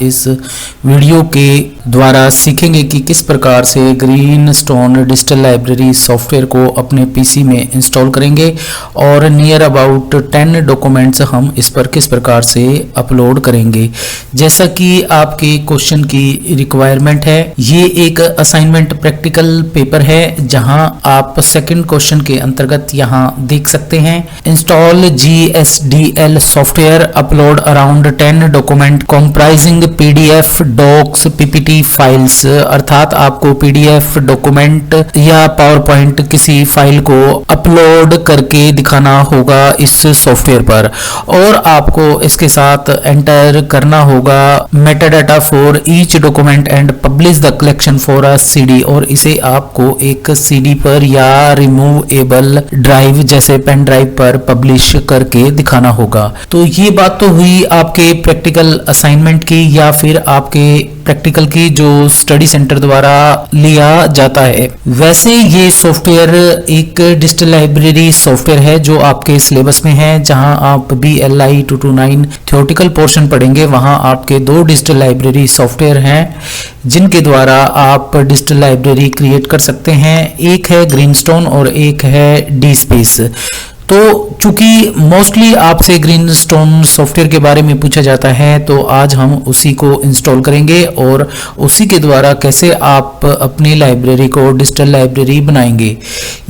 इस वीडियो के द्वारा सीखेंगे कि किस प्रकार से ग्रीनस्टोन डिजिटल लाइब्रेरी सॉफ्टवेयर को अपने पीसी में इंस्टॉल करेंगे और नियर अबाउट 10 डॉक्यूमेंट्स हम इस पर किस प्रकार से अपलोड करेंगे। जैसा कि आपके क्वेश्चन की रिक्वायरमेंट है, ये एक असाइनमेंट प्रैक्टिकल पेपर है जहां आप सेकंड क्वेश्चन के अंतर्गत यहां देख सकते हैं, install GSDL software, upload around 10 document comprising PDF, docs, PPT files, अर्थात आपको PDF डॉक्यूमेंट या पावर पॉइंट किसी फाइल को अपलोड करके दिखाना होगा इस सॉफ्टवेयर पर, और आपको इसके साथ एंटर करना होगा metadata for each document and publish the collection for a CD, और इसे आपको एक CD पर या रिमूवेबल ड्राइव जैसे पेन ड्राइव पर पब्लिश करके दिखाना होगा। तो ये बात तो हुई आपके प्रैक्टिकल असाइनमेंट की या फिर आपके प्रैक्टिकल की जो स्टडी सेंटर द्वारा लिया जाता है। वैसे ये सॉफ्टवेयर एक डिजिटल लाइब्रेरी सॉफ्टवेयर है जो आपके सिलेबस में है, जहां आप BLI 229 थ्योरेटिकल पोर्शन पढ़ेंगे, वहां आपके 2 डिजिटल लाइब्रेरी सॉफ्टवेयर हैं जिनके द्वारा आप डिजिटल लाइब्रेरी क्रिएट कर सकते हैं। एक है ग्रीनस्टोन और एक है DSpace। तो चूंकि मोस्टली आपसे ग्रीनस्टोन सॉफ्टवेयर के बारे में पूछा जाता है, तो आज हम उसी को इंस्टॉल करेंगे और उसी के द्वारा कैसे आप अपनी लाइब्रेरी को डिजिटल लाइब्रेरी बनाएंगे।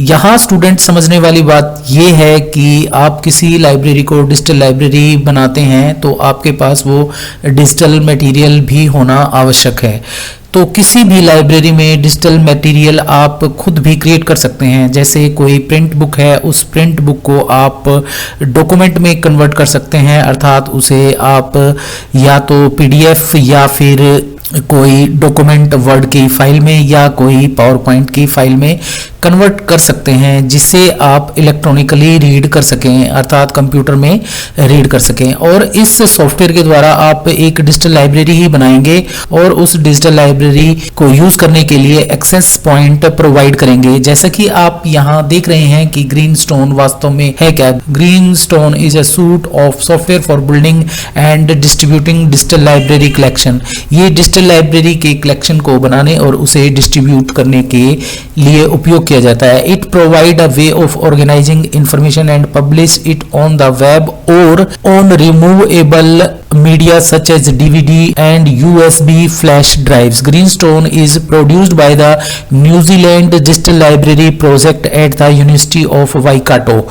यहाँ स्टूडेंट समझने वाली बात ये है कि आप किसी लाइब्रेरी को डिजिटल लाइब्रेरी बनाते हैं तो आपके पास वो डिजिटल मटेरियल भी होना आवश्यक है। तो किसी भी लाइब्रेरी में डिजिटल मटेरियल आप खुद भी क्रिएट कर सकते हैं। जैसे कोई प्रिंट बुक है, उस प्रिंट बुक को आप डॉक्यूमेंट में कन्वर्ट कर सकते हैं, अर्थात उसे आप या तो PDF या फिर कोई डॉक्यूमेंट वर्ड की फाइल में या कोई पावर पॉइंट की फाइल में कन्वर्ट कर सकते हैं, जिससे आप इलेक्ट्रॉनिकली रीड कर सकें, अर्थात कंप्यूटर में रीड कर सकें। और इस सॉफ्टवेयर के द्वारा आप एक डिजिटल लाइब्रेरी ही बनाएंगे और उस डिजिटल लाइब्रेरी को यूज करने के लिए एक्सेस पॉइंट प्रोवाइड करेंगे। जैसा कि आप यहाँ देख रहे हैं कि ग्रीनस्टोन वास्तव में है क्या। Greenstone is a suit of software for building and distributing digital library collection. ये डिजिटल लाइब्रेरी के कलेक्शन को बनाने और उसे डिस्ट्रीब्यूट करने के लिए उपयोग किया जाता है। It provide a way of organising information and publish it on the web or on removable media such as DVD and USB flash drives. Greenstone is produced by the New Zealand Digital Library Project at the University of Waikato.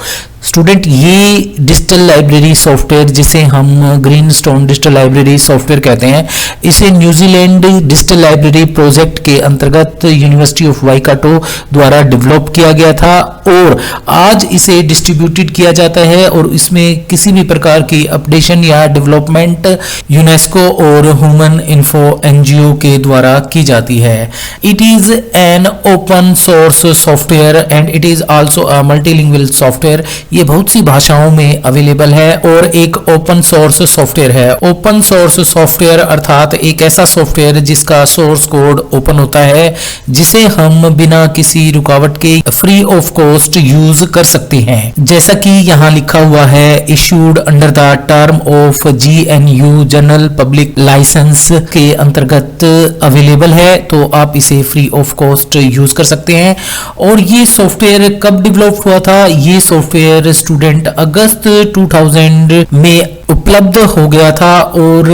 Student, ये digital library software जिसे हम Greenstone digital library software कहते हैं, इसे New Zealand digital library project के अंतर्गत university of Waikato द्वारा develop किया गया था और आज इसे डिस्ट्रीब्यूटेड किया जाता है और इसमें किसी भी प्रकार की अपडेशन या डेवलपमेंट यूनेस्को और ह्यूमन इन्फो NGO के द्वारा की जाती है। It is an open source software and it is also a multilingual software. ये बहुत सी भाषाओं में अवेलेबल है और एक ओपन सोर्स सॉफ्टवेयर है। ओपन सोर्स सॉफ्टवेयर अर्थात एक ऐसा सॉफ्टवेयर जिसका सोर्स कोड ओपन होता है, जिसे हम बिना किसी रुकावट के फ्री ऑफ कॉस्ट यूज कर सकते हैं। जैसा कि यहाँ लिखा हुआ है, issued under the term of GNU general public licence के अंतर्गत अवेलेबल है, तो आप इसे फ्री ऑफ कॉस्ट यूज कर सकते हैं। और ये सॉफ्टवेयर कब डेवलप हुआ था? ये सॉफ्टवेयर स्टूडेंट अगस्त 2000 में उपलब्ध हो गया था और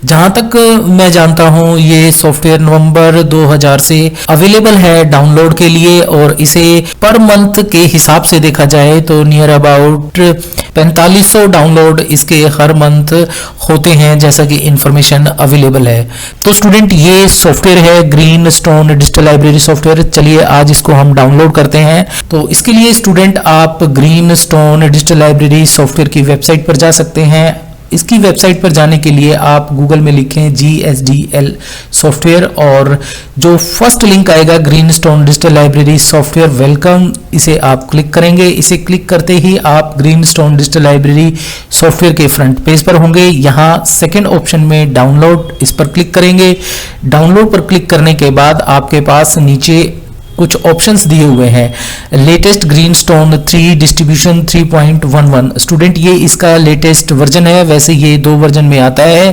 जहां तक मैं जानता हूं ये सॉफ्टवेयर नवंबर 2000 से अवेलेबल है डाउनलोड के लिए, और इसे पर मंथ के हिसाब से देखा जाए तो नियर अबाउट 4500 डाउनलोड इसके हर मंथ होते हैं, जैसा कि इंफॉर्मेशन अवेलेबल है। तो स्टूडेंट, ये सॉफ्टवेयर है ग्रीनस्टोन डिजिटल लाइब्रेरी सॉफ्टवेयर। चलिए आज इसको हम डाउनलोड करते हैं। तो इसके लिए स्टूडेंट आप ग्रीनस्टोन डिजिटल लाइब्रेरी सॉफ्टवेयर की वेबसाइट पर जा सकते हैं। इसकी वेबसाइट पर जाने के लिए आप गूगल में लिखें GSDL सॉफ्टवेयर और जो फर्स्ट लिंक आएगा Greenstone digital library software welcome, इसे आप क्लिक करेंगे। इसे क्लिक करते ही आप ग्रीनस्टोन डिजिटल लाइब्रेरी सॉफ्टवेयर के फ्रंट पेज पर होंगे। यहाँ सेकंड ऑप्शन में डाउनलोड, इस पर क्लिक करेंगे। डाउनलोड पर क्लिक करने के बाद आपके पास नीचे कुछ ऑप्शंस दिए हुए हैं। लेटेस्ट ग्रीनस्टोन 3 डिस्ट्रीब्यूशन 3.11 स्टूडेंट, ये इसका लेटेस्ट वर्जन है। वैसे ये 2 वर्जन में आता है।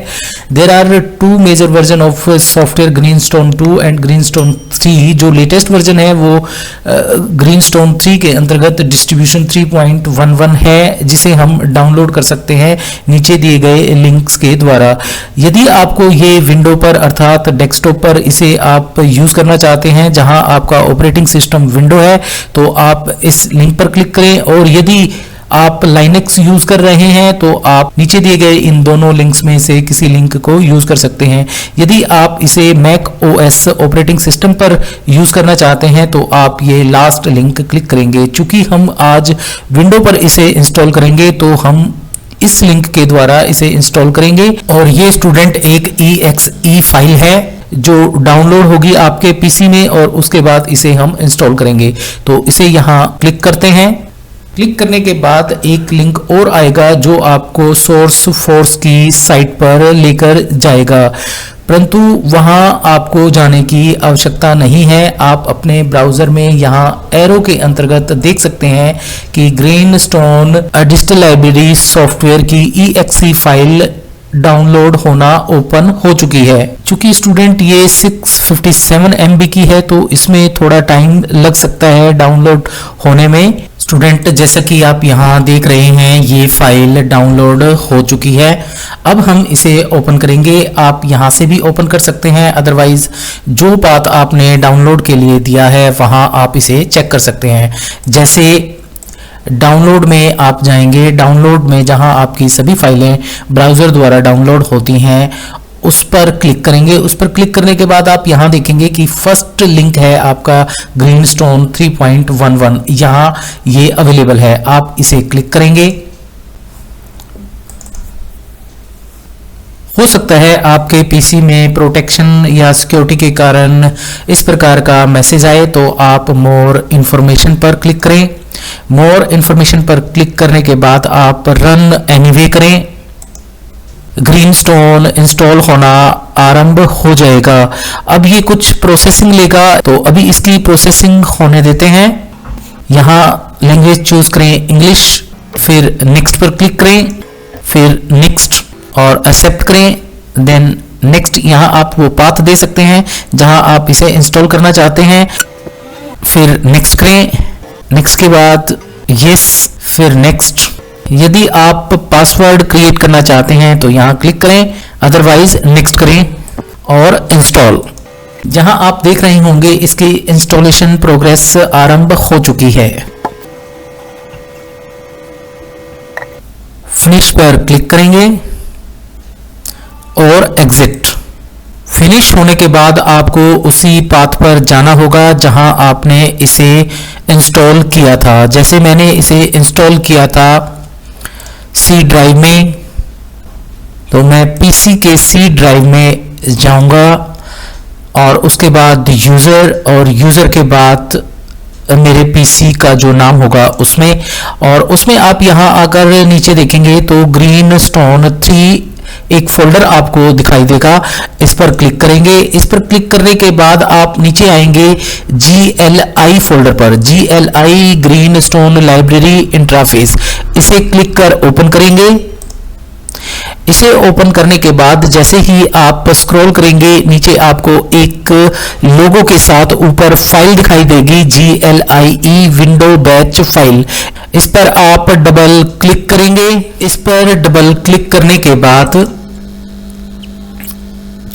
There are 2 major version of software, Greenstone 2 and Greenstone 3। जो लेटेस्ट वर्जन है वो ग्रीनस्टोन 3 के अंतर्गत डिस्ट्रीब्यूशन 3.11 है, जिसे हम डाउनलोड कर सकते हैं नीचे दिए गए लिंक्स के द्वारा। यदि आपको ये विंडो पर अर्थात डेस्कटॉप पर इसे आप यूज करना चाहते हैं जहां आपका ऑपरेटिंग सिस्टम विंडो है, तो आप इस लिंक पर क्लिक करें। और यदि आप लाइनक्स यूज कर रहे हैं तो आप नीचे दिए गए इन दोनों लिंक्स में से किसी लिंक को यूज कर सकते हैं। यदि आप इसे मैक ओएस ऑपरेटिंग सिस्टम पर यूज करना चाहते हैं तो आप ये लास्ट लिंक क्लिक करेंगे। चूंकि हम आज विंडो पर इसे इंस्टॉल करेंगे तो हम इस लिंक के द्वारा इसे इंस्टॉल करेंगे। और ये स्टूडेंट एक exe फाइल है जो डाउनलोड होगी आपके पीसी में, और उसके बाद इसे हम इंस्टॉल करेंगे। तो इसे यहाँ क्लिक करते हैं। क्लिक करने के बाद एक लिंक और आएगा जो आपको सोर्स फोर्स की साइट पर लेकर जाएगा, परंतु वहां आपको जाने की आवश्यकता नहीं है। आप अपने ब्राउजर में यहां एरो के अंतर्गत देख सकते हैं कि ग्रीनस्टोन डिजिटल लाइब्रेरी सॉफ्टवेयर की exe फाइल डाउनलोड होना ओपन हो चुकी है। चूंकि स्टूडेंट ये 657 MB की है तो इसमें थोड़ा टाइम लग सकता है डाउनलोड होने में। स्टूडेंट, जैसा कि आप यहाँ देख रहे हैं ये फाइल डाउनलोड हो चुकी है। अब हम इसे ओपन करेंगे। आप यहाँ से भी ओपन कर सकते हैं, अदरवाइज जो पाथ आपने डाउनलोड के लिए दिया है वहाँ आप इसे चेक कर सकते हैं। जैसे डाउनलोड में आप जाएंगे, डाउनलोड में जहां आपकी सभी फाइलें ब्राउज़र द्वारा डाउनलोड होती हैं उस पर क्लिक करेंगे। उस पर क्लिक करने के बाद आप यहां देखेंगे कि फर्स्ट लिंक है आपका ग्रीनस्टोन 3.11, यहां ये अवेलेबल है। आप इसे क्लिक करेंगे। हो सकता है आपके पीसी में प्रोटेक्शन या सिक्योरिटी के कारण इस प्रकार का मैसेज आए, तो आप मोर इन्फॉर्मेशन पर क्लिक करें। मोर इन्फॉर्मेशन पर क्लिक करने के बाद आप रन एनीवे करें। ग्रीनस्टोन इंस्टॉल होना आरंभ हो जाएगा। अब ये कुछ प्रोसेसिंग लेगा, तो अभी इसकी प्रोसेसिंग होने देते हैं। यहाँ लैंग्वेज चूज करें इंग्लिश, फिर नेक्स्ट पर क्लिक करें, फिर नेक्स्ट और एक्सेप्ट करें, देन नेक्स्ट। यहाँ आप वो पाथ दे सकते हैं जहां आप इसे इंस्टॉल करना चाहते हैं, फिर नेक्स्ट करें। नेक्स्ट के बाद यस, फिर नेक्स्ट। यदि आप पासवर्ड क्रिएट करना चाहते हैं तो यहाँ क्लिक करें, अदरवाइज नेक्स्ट करें और इंस्टॉल। जहां आप देख रहे होंगे इसकी इंस्टॉलेशन प्रोग्रेस आरंभ हो चुकी है। फिनिश पर क्लिक करेंगे और एग्जिट। फिनिश होने के बाद आपको उसी पाथ पर जाना होगा जहां आपने इसे इंस्टॉल किया था। जैसे मैंने इसे इंस्टॉल किया था सी ड्राइव में, तो मैं पीसी के सी ड्राइव में जाऊंगा और उसके बाद यूज़र, और यूज़र के बाद मेरे पीसी का जो नाम होगा उसमें, और उसमें आप यहां आकर नीचे देखेंगे तो ग्रीनस्टोन 3 एक फोल्डर आपको दिखाई देगा। इस पर क्लिक करेंगे। इस पर क्लिक करने के बाद आप नीचे आएंगे GLI फोल्डर पर, GLI ग्रीनस्टोन लाइब्रेरी इंटरफेस। इसे क्लिक कर ओपन करेंगे। इसे ओपन करने के बाद जैसे ही आप स्क्रॉल करेंगे नीचे आपको एक लोगो के साथ ऊपर फाइल दिखाई देगी, GLIE विंडो बैच फाइल। इस पर आप डबल क्लिक करेंगे। इस पर डबल क्लिक करने के बाद,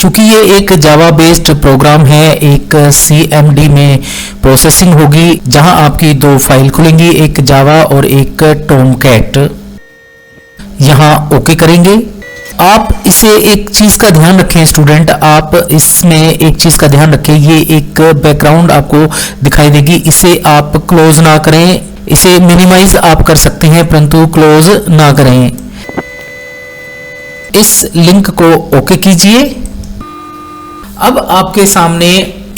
चूंकि ये एक जावा बेस्ड प्रोग्राम है, एक CMD में प्रोसेसिंग होगी जहां आपकी 2 फाइल खुलेंगी, एक जावा और एक टॉमकैट। यहां ओके करेंगे। आप इसे एक चीज का ध्यान रखें स्टूडेंट, आप इसमें एक चीज का ध्यान रखें, ये एक बैकग्राउंड आपको दिखाई देगी, इसे आप क्लोज ना करें। इसे मिनिमाइज आप कर सकते हैं परंतु क्लोज ना करें। इस लिंक को ओके कीजिए। अब आपके सामने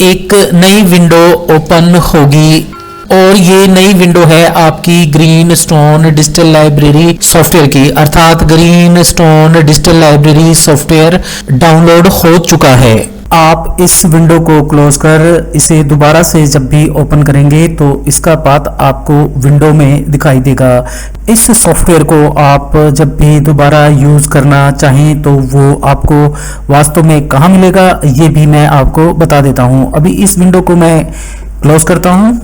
एक नई विंडो ओपन होगी और ये नई विंडो है आपकी ग्रीनस्टोन डिजिटल लाइब्रेरी सॉफ्टवेयर की, अर्थात Greenstone digital library software download हो चुका है। आप इस विंडो को क्लोज कर इसे दोबारा से जब भी ओपन करेंगे तो इसका पाथ आपको विंडो में दिखाई देगा। इस सॉफ्टवेयर को आप जब भी दोबारा यूज करना चाहें तो वो आपको वास्तव में कहाँ मिलेगा ये भी मैं आपको बता देता हूँ। अभी इस विंडो को मैं क्लोज करता हूँ।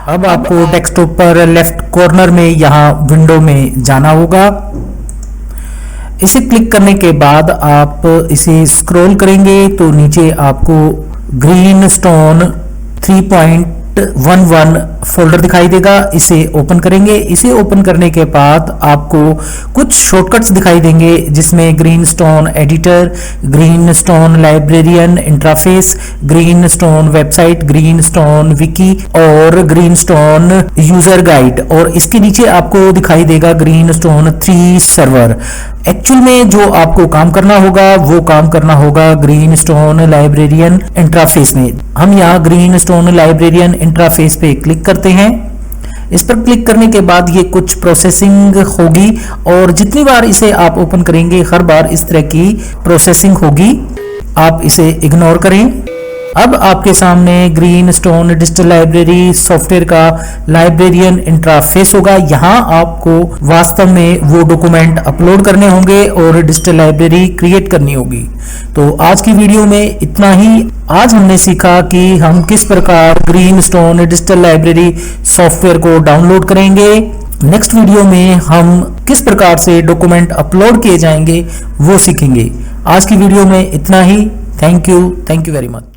अब आपको डेस्कटॉप पर लेफ्ट कॉर्नर में यहाँ विंडो में जाना होगा। इसे क्लिक करने के बाद आप इसे स्क्रॉल करेंगे तो नीचे आपको ग्रीन स्टोन 3.11 फोल्डर दिखाई देगा। इसे ओपन करेंगे। इसे ओपन करने के बाद आपको कुछ शॉर्टकट्स दिखाई देंगे जिसमें green stone editor, green stone librarian interface, green stone website, green stone Vicky और ग्रीन स्टोन यूजर गाइड, और इसके नीचे आपको दिखाई देगा ग्रीन स्टोन 3 सर्वर। एक्चुअल में जो आपको काम करना होगा वो काम करना होगा ग्रीन स्टोन लाइब्रेरियन इंटरफेस में। हम यहाँ ग्रीन स्टोन लाइब्रेरियन इंटरफेस पे क्लिक करते हैं। इस पर क्लिक करने के बाद ये कुछ प्रोसेसिंग होगी और जितनी बार इसे आप ओपन करेंगे हर बार इस तरह की प्रोसेसिंग होगी। आप इसे इग्नोर करें। अब आपके सामने green stone digital library software का लाइब्रेरियन इंटरफेस होगा। यहाँ आपको वास्तव में वो डॉक्यूमेंट अपलोड करने होंगे और डिजिटल लाइब्रेरी क्रिएट करनी होगी। तो आज की वीडियो में इतना ही। आज हमने सीखा कि हम किस प्रकार green stone digital library software को डाउनलोड करेंगे। नेक्स्ट वीडियो में हम किस प्रकार से डॉक्यूमेंट अपलोड किए जाएंगे वो सीखेंगे। आज की वीडियो में इतना ही। Thank you very much.